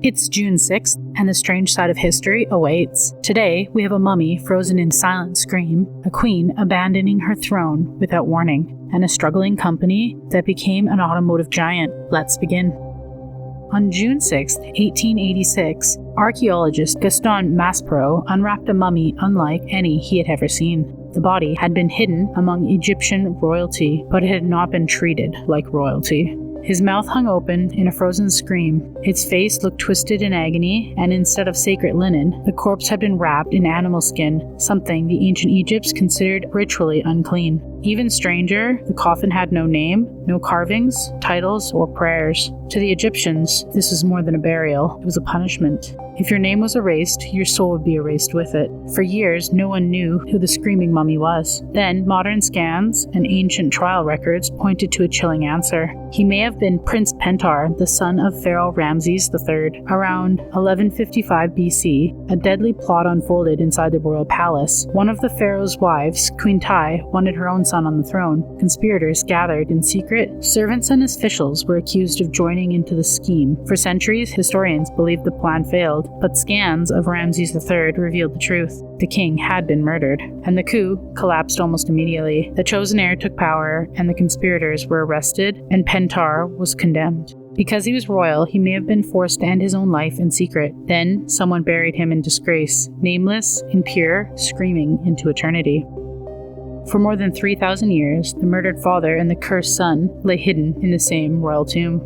It's June 6th, and the strange side of history awaits. Today, we have a mummy frozen in silent scream, a queen abandoning her throne without warning, and a struggling company that became an automotive giant. Let's begin. On June 6, 1886, archaeologist Gaston Maspero unwrapped a mummy unlike any he had ever seen. The body had been hidden among Egyptian royalty, but it had not been treated like royalty. His mouth hung open in a frozen scream. Its face looked twisted in agony, and instead of sacred linen, the corpse had been wrapped in animal skin, something the ancient Egypts considered ritually unclean. Even stranger, the coffin had no name, no carvings, titles, or prayers. To the Egyptians, this was more than a burial. It was a punishment. If your name was erased, your soul would be erased with it. For years, no one knew who the screaming mummy was. Then, modern scans and ancient trial records pointed to a chilling answer. He may have been Prince Pentar, the son of Pharaoh Ramses III. Around 1155 BC, a deadly plot unfolded inside the royal palace. One of the pharaoh's wives, Queen Tai, wanted her own son on the throne. Conspirators gathered in secret. Servants and officials were accused of joining into the scheme. For centuries, historians believed the plan failed, but scans of Ramses III revealed the truth. The king had been murdered, and the coup collapsed almost immediately. The chosen heir took power, and the conspirators were arrested, and Pentar was condemned. Because he was royal, he may have been forced to end his own life in secret. Then, someone buried him in disgrace, nameless, impure, screaming into eternity. For more than 3,000 years, the murdered father and the cursed son lay hidden in the same royal tomb.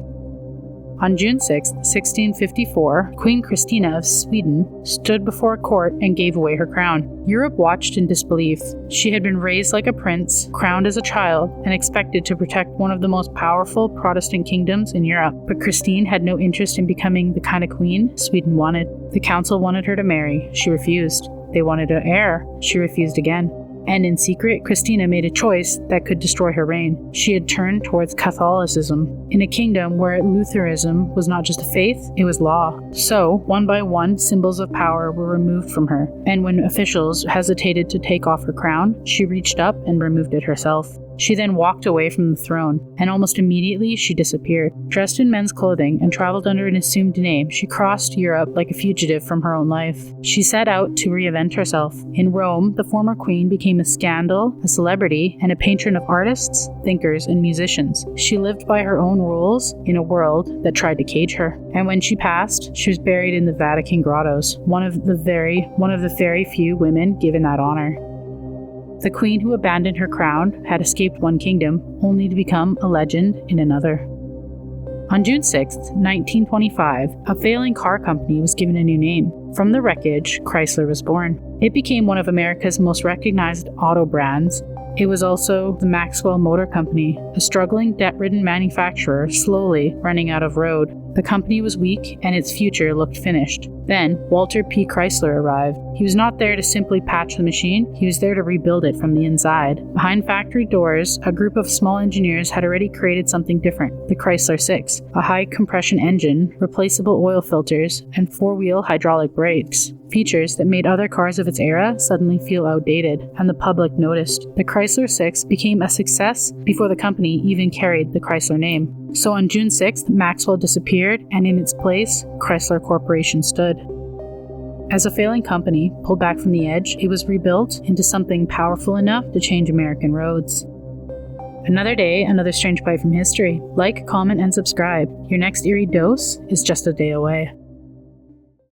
On June 6, 1654, Queen Christina of Sweden stood before a court and gave away her crown. Europe watched in disbelief. She had been raised like a prince, crowned as a child, and expected to protect one of the most powerful Protestant kingdoms in Europe. But Christine had no interest in becoming the kind of queen Sweden wanted. The council wanted her to marry. She refused. They wanted an heir. She refused again. And in secret, Christina made a choice that could destroy her reign. She had turned towards Catholicism, in a kingdom where Lutheranism was not just a faith, it was law. So, one by one, symbols of power were removed from her, and when officials hesitated to take off her crown, she reached up and removed it herself. She then walked away from the throne, and almost immediately she disappeared. Dressed in men's clothing and traveled under an assumed name, she crossed Europe like a fugitive from her own life. She set out to reinvent herself. In Rome, the former queen became a scandal, a celebrity, and a patron of artists, thinkers, and musicians. She lived by her own rules in a world that tried to cage her. And when she passed, she was buried in the Vatican grottos, one of the very few women given that honor. The queen who abandoned her crown had escaped one kingdom, only to become a legend in another. On June 6, 1925, a failing car company was given a new name. From the wreckage, Chrysler was born. It became one of America's most recognized auto brands. It was also the Maxwell Motor Company, a struggling, debt-ridden manufacturer slowly running out of road. The company was weak, and its future looked finished. Then, Walter P. Chrysler arrived. He was not there to simply patch the machine, he was there to rebuild it from the inside. Behind factory doors, a group of small engineers had already created something different, the Chrysler 6, a high-compression engine, replaceable oil filters, and four-wheel hydraulic brakes. Features that made other cars of its era suddenly feel outdated, and the public noticed. The Chrysler 6 became a success before the company even carried the Chrysler name. So on June 6th, Maxwell disappeared, and in its place, Chrysler Corporation stood. As a failing company pulled back from the edge, it was rebuilt into something powerful enough to change American roads. Another day, another strange bite from history. Like, comment, and subscribe. Your next eerie dose is just a day away.